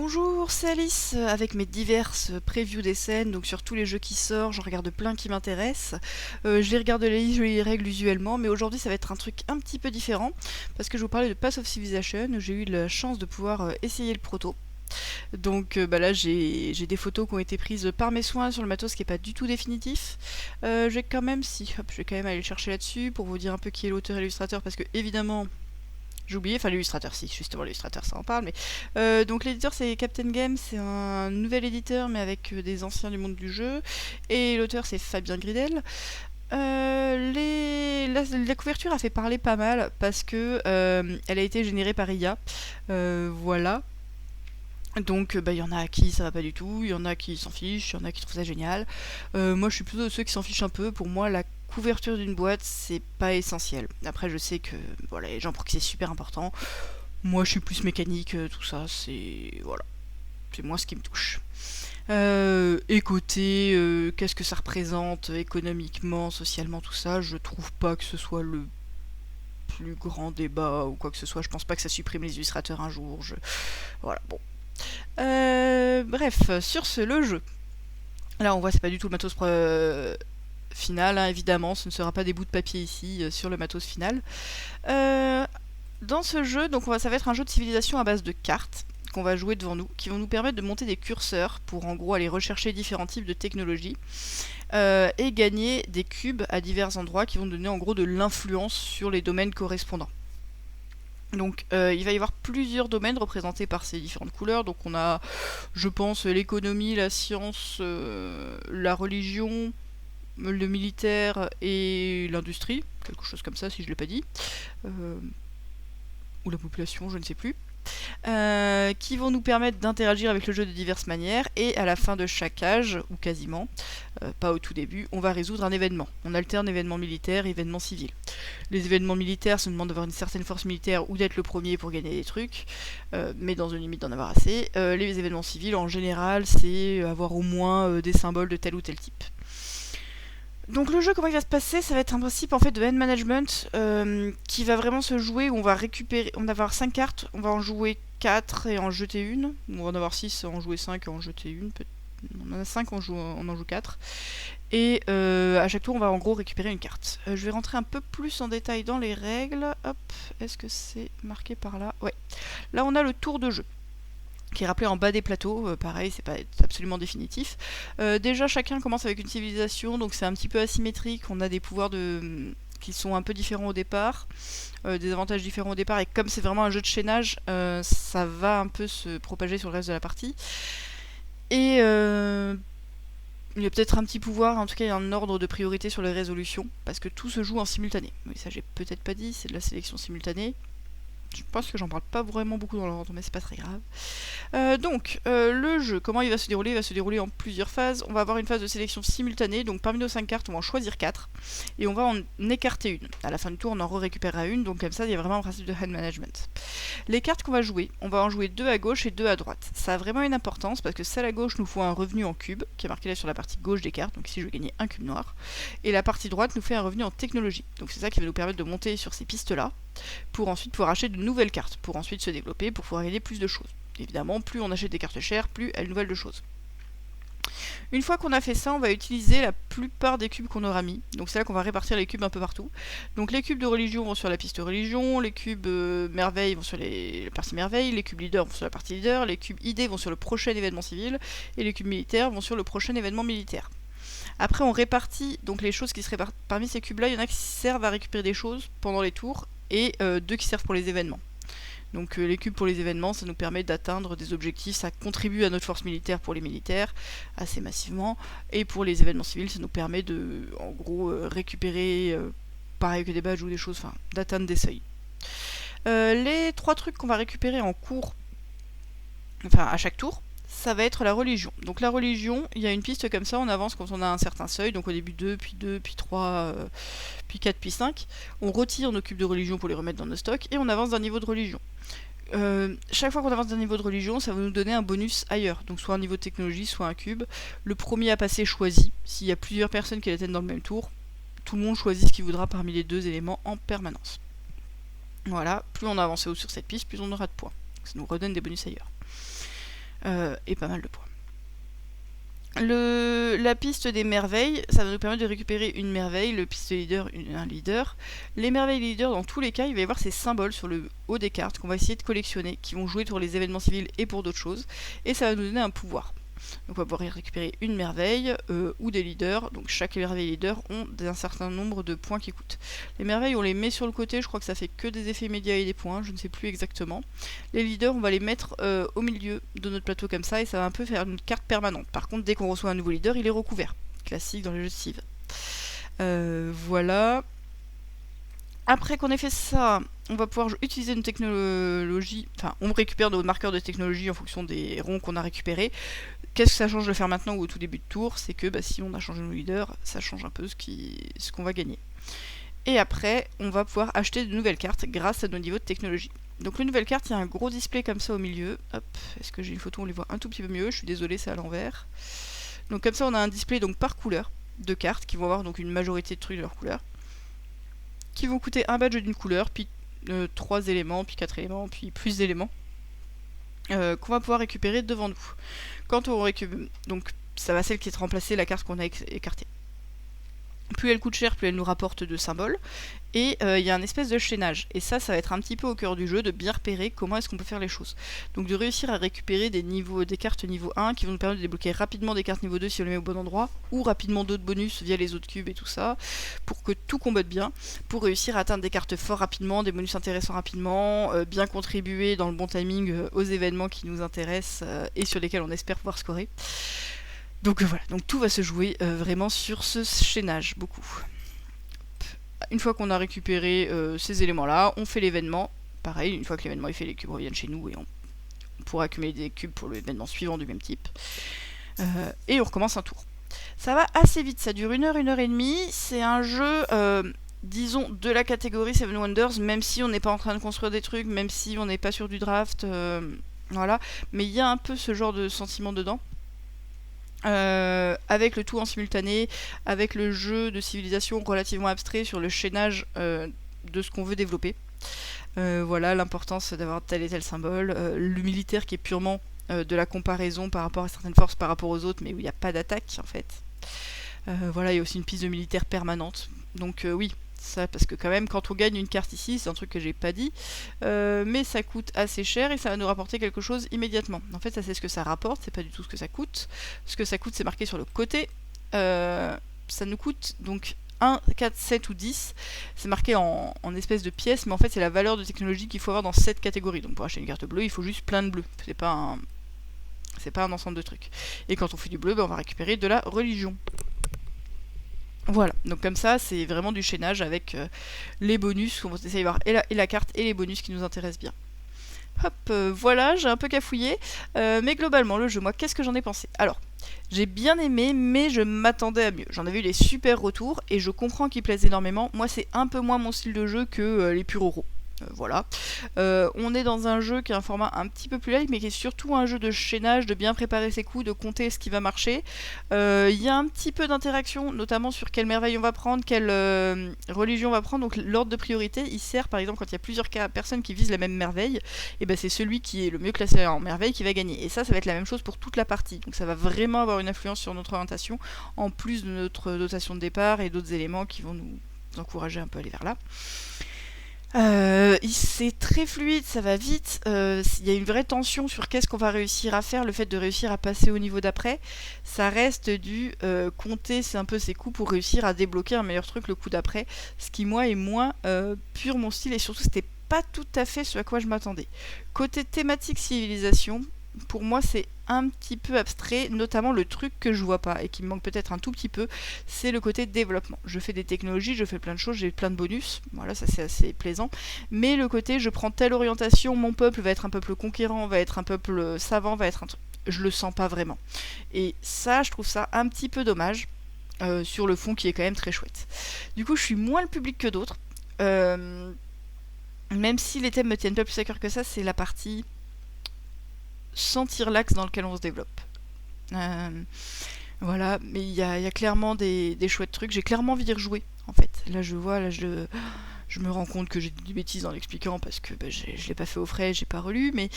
Bonjour, c'est Alice avec mes diverses previews des scènes, donc sur tous les jeux qui sortent, j'en regarde plein qui m'intéressent. Je les regarde les règles usuellement, mais aujourd'hui ça va être un truc un petit peu différent parce que je vous parlais de Path of Civilization où j'ai eu la chance de pouvoir essayer le proto. Donc là j'ai des photos qui ont été prises par mes soins sur le matos qui est pas du tout définitif. Je vais quand même aller le chercher là-dessus pour vous dire un peu qui est l'auteur et l'illustrateur parce que évidemment j'ai oublié, enfin l'illustrateur, si, justement l'illustrateur, ça en parle, mais... donc l'éditeur c'est Captain Game, c'est un nouvel éditeur, mais avec des anciens du monde du jeu, et l'auteur c'est Fabien Gridel. La couverture a fait parler pas mal, parce que elle a été générée par IA, voilà. Donc y en a à qui ça va pas du tout, il y en a qui s'en fichent, il y en a qui trouvent ça génial. Moi je suis plutôt de ceux qui s'en fichent un peu. Pour moi la couverture d'une boîte c'est pas essentiel. Après je sais que voilà, les gens pour qui c'est super important. Moi je suis plus mécanique, tout ça c'est voilà, c'est moi ce qui me touche. Et côté qu'est-ce que ça représente économiquement, socialement, tout ça, je trouve pas que ce soit le plus grand débat ou quoi que ce soit. Je pense pas que ça supprime les illustrateurs un jour. Voilà, bon. Bref, sur ce, le jeu. Là, on voit, c'est pas du tout le matos final, hein, évidemment. Ce ne sera pas des bouts de papier ici sur le matos final. Dans ce jeu, donc ça va être un jeu de civilisation à base de cartes qu'on va jouer devant nous, qui vont nous permettre de monter des curseurs pour en gros aller rechercher différents types de technologies et gagner des cubes à divers endroits qui vont donner en gros de l'influence sur les domaines correspondants. Donc il va y avoir plusieurs domaines représentés par ces différentes couleurs. Donc on a, je pense, l'économie, la science, la religion, le militaire et l'industrie, quelque chose comme ça si je ne l'ai pas dit. Ou la population, je ne sais plus. Qui vont nous permettre d'interagir avec le jeu de diverses manières, et à la fin de chaque âge, ou quasiment, pas au tout début, on va résoudre un événement. On alterne événement militaire et événement civil. Les événements militaires se demandent d'avoir une certaine force militaire ou d'être le premier pour gagner des trucs, mais dans une limite d'en avoir assez. Les événements civils, en général, c'est avoir au moins des symboles de tel ou tel type. Donc le jeu, comment il va se passer, ça va être un principe en fait de hand management qui va vraiment se jouer où on va récupérer, on va avoir 5 cartes, on va en jouer 4 et en jeter une, on va en avoir 6, en jouer 5 et en jeter une, on en a 5, on en joue 4. Et à chaque tour on va en gros récupérer une carte. Je vais rentrer un peu plus en détail dans les règles, hop, est-ce que c'est marqué par là? Ouais, là on a le tour de jeu qui est rappelé en bas des plateaux, pareil, c'est pas absolument définitif. Déjà, chacun commence avec une civilisation, donc c'est un petit peu asymétrique, on a des pouvoirs qui sont un peu différents au départ, des avantages différents au départ, et comme c'est vraiment un jeu de chaînage, ça va un peu se propager sur le reste de la partie. Et il y a peut-être un petit pouvoir, en tout cas il y a un ordre de priorité sur les résolutions, parce que tout se joue en simultané. Oui, ça j'ai peut-être pas dit, c'est de la sélection simultanée. Je pense que j'en parle pas vraiment beaucoup dans l'ordre, mais c'est pas très grave. Le jeu, comment il va se dérouler? Il va se dérouler en plusieurs phases. On va avoir une phase de sélection simultanée, donc parmi nos 5 cartes, on va en choisir 4, et on va en écarter une. À la fin du tour, on en récupérera une, donc comme ça, il y a vraiment un principe de hand management. Les cartes qu'on va jouer, on va en jouer 2 à gauche et 2 à droite. Ça a vraiment une importance, parce que celle à gauche nous faut un revenu en cube, qui est marqué là sur la partie gauche des cartes, donc ici je vais gagner un cube noir, et la partie droite nous fait un revenu en technologie. Donc c'est ça qui va nous permettre de monter sur ces pistes-là, pour ensuite pouvoir acheter de nouvelles cartes, pour ensuite se développer, pour pouvoir gagner plus de choses. Évidemment, plus on achète des cartes chères, plus elles nous valent de choses. Une fois qu'on a fait ça, on va utiliser la plupart des cubes qu'on aura mis. Donc c'est là qu'on va répartir les cubes un peu partout. Donc les cubes de religion vont sur la piste religion, les cubes merveilles vont sur la partie merveille, les cubes leader vont sur la partie leader, les cubes idées vont sur le prochain événement civil, et les cubes militaires vont sur le prochain événement militaire. Après on répartit donc les choses qui seraient parmi ces cubes là, il y en a qui servent à récupérer des choses pendant les tours, et 2 qui servent pour les événements. Donc les cubes pour les événements, ça nous permet d'atteindre des objectifs, ça contribue à notre force militaire pour les militaires, assez massivement, et pour les événements civils, ça nous permet de, en gros, récupérer, pareil que des badges ou des choses, enfin, d'atteindre des seuils. Les 3 trucs qu'on va récupérer en cours, enfin à chaque tour, ça va être la religion. Donc la religion, il y a une piste comme ça, on avance quand on a un certain seuil, donc au début 2, puis 3, puis 4, puis 5. On retire nos cubes de religion pour les remettre dans nos stocks, et on avance d'un niveau de religion. Chaque fois qu'on avance d'un niveau de religion, ça va nous donner un bonus ailleurs, donc soit un niveau de technologie, soit un cube. Le premier à passer choisit. S'il y a plusieurs personnes qui l'atteignent dans le même tour, tout le monde choisit ce qu'il voudra parmi les 2 éléments en permanence. Voilà, plus on a avancé haut sur cette piste, plus on aura de points. Ça nous redonne des bonus ailleurs. et pas mal de points. La piste des merveilles, ça va nous permettre de récupérer une merveille, le piste leader, un leader. Les merveilles leaders, dans tous les cas, il va y avoir ces symboles sur le haut des cartes qu'on va essayer de collectionner, qui vont jouer pour les événements civils et pour d'autres choses, et ça va nous donner un pouvoir. Donc on va pouvoir récupérer une merveille ou des leaders. Donc chaque merveille leader ont un certain nombre de points qui coûtent. Les merveilles, on les met sur le côté, je crois que ça fait que des effets immédiats et des points, je ne sais plus exactement. Les leaders, on va les mettre au milieu de notre plateau comme ça, et ça va un peu faire une carte permanente. Par contre, dès qu'on reçoit un nouveau leader, il est recouvert. Classique dans les jeux de Civ. Voilà. Après qu'on ait fait ça, on va pouvoir utiliser une technologie, enfin on récupère nos marqueurs de technologie en fonction des ronds qu'on a récupérés. Qu'est-ce que ça change de faire maintenant ou au tout début de tour? C'est que si on a changé nos leaders, ça change un peu ce qu'on va gagner. Et après, on va pouvoir acheter de nouvelles cartes grâce à nos niveaux de technologie. Donc les nouvelles cartes, il y a un gros display comme ça au milieu. Hop, est-ce que j'ai une photo, on les voit un tout petit peu mieux? Je suis désolée, c'est à l'envers. Donc comme ça, on a un display donc par couleur de cartes qui vont avoir donc une majorité de trucs de leur couleur, qui vont coûter un badge d'une couleur, puis 3 éléments, puis 4 éléments, puis plus d'éléments, qu'on va pouvoir récupérer devant nous. Quand on récupère, donc ça va celle qui est remplacée la carte qu'on a écartée. Plus elle coûte cher, plus elle nous rapporte de symboles. Et il y a un espèce de chaînage. Et ça va être un petit peu au cœur du jeu, de bien repérer comment est-ce qu'on peut faire les choses. Donc de réussir à récupérer des cartes niveau 1 qui vont nous permettre de débloquer rapidement des cartes niveau 2 si on les met au bon endroit, ou rapidement d'autres bonus via les autres cubes et tout ça, pour que tout combatte bien, pour réussir à atteindre des cartes fortes rapidement, des bonus intéressants rapidement, bien contribuer dans le bon timing aux événements qui nous intéressent et sur lesquels on espère pouvoir scorer. Donc voilà, donc tout va se jouer vraiment sur ce chaînage, beaucoup. Une fois qu'on a récupéré ces éléments-là, on fait l'événement. Pareil, une fois que l'événement est fait, les cubes reviennent chez nous et on pourra accumuler des cubes pour l'événement suivant du même type. Et on recommence un tour. Ça va assez vite, ça dure 1 heure, 1 heure et demie. C'est un jeu, disons, de la catégorie Seven Wonders, même si on n'est pas en train de construire des trucs, même si on n'est pas sur du draft, voilà. Mais il y a un peu ce genre de sentiment dedans. Avec le tout en simultané, avec le jeu de civilisation relativement abstrait sur le chaînage de ce qu'on veut développer. Voilà l'importance d'avoir tel et tel symbole, le militaire qui est purement de la comparaison par rapport à certaines forces par rapport aux autres, mais où il n'y a pas d'attaque en fait. Voilà, il y a aussi une piste de militaire permanente. Donc oui, ça, parce que quand même quand on gagne une carte ici, c'est un truc que j'ai pas dit, mais ça coûte assez cher et ça va nous rapporter quelque chose immédiatement. En fait, ça c'est ce que ça rapporte, c'est pas du tout ce que ça coûte. Ce que ça coûte, c'est marqué sur le côté. Ça nous coûte donc 1, 4, 7 ou 10. C'est marqué en espèces de pièces, mais en fait c'est la valeur de technologie qu'il faut avoir dans cette catégorie. Donc pour acheter une carte bleue, il faut juste plein de bleu. C'est pas un ensemble de trucs. Et quand on fait du bleu, on va récupérer de la religion. Voilà, donc comme ça, c'est vraiment du chaînage avec les bonus, on va essayer de voir et la carte et les bonus qui nous intéressent bien. Hop, voilà, j'ai un peu cafouillé, mais globalement, le jeu, moi, qu'est-ce que j'en ai pensé? Alors, j'ai bien aimé, mais je m'attendais à mieux. J'en avais eu des super retours, et je comprends qu'ils plaisent énormément. Moi, c'est un peu moins mon style de jeu que les purs euros. Voilà. On est dans un jeu qui a un format un petit peu plus light, mais qui est surtout un jeu de chaînage, de bien préparer ses coups, de compter ce qui va marcher. Il y a un petit peu d'interaction, notamment sur quelle merveille on va prendre, quelle religion on va prendre. Donc l'ordre de priorité, il sert par exemple quand il y a plusieurs personnes qui visent la même merveille, et c'est celui qui est le mieux classé en merveille qui va gagner. Et ça va être la même chose pour toute la partie. Donc ça va vraiment avoir une influence sur notre orientation, en plus de notre dotation de départ et d'autres éléments qui vont nous encourager un peu à aller vers là. C'est très fluide, ça va vite, il y a une vraie tension sur qu'est-ce qu'on va réussir à faire, le fait de réussir à passer au niveau d'après, ça reste du compter, c'est un peu ses coups pour réussir à débloquer un meilleur truc le coup d'après, ce qui moi est moins pur mon style et surtout c'était pas tout à fait ce à quoi je m'attendais. Côté thématique civilisation, pour moi c'est un petit peu abstrait, notamment le truc que je vois pas et qui me manque peut-être un tout petit peu, c'est le côté développement. Je fais des technologies, je fais plein de choses, j'ai plein de bonus, voilà, ça c'est assez plaisant, mais le côté je prends telle orientation, mon peuple va être un peuple conquérant, va être un peuple savant, va être un truc, je le sens pas vraiment. Et ça, je trouve ça un petit peu dommage, sur le fond qui est quand même très chouette. Du coup, je suis moins le public que d'autres, même si les thèmes me tiennent pas plus à cœur que ça, c'est la partie sentir l'axe dans lequel on se développe. Voilà, mais il y a clairement des chouettes trucs. J'ai clairement envie d'y rejouer, en fait. Là, je me rends compte que j'ai dit des bêtises en l'expliquant parce que je l'ai pas fait au frais, j'ai pas relu, mais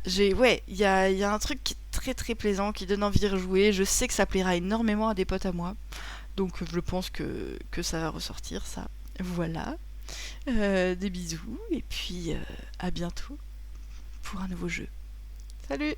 Ouais, il y a un truc qui est très très plaisant, qui donne envie de rejouer. Je sais que ça plaira énormément à des potes à moi. Donc je pense que ça va ressortir, ça. Voilà. Des bisous, et puis à bientôt pour un nouveau jeu. Salut!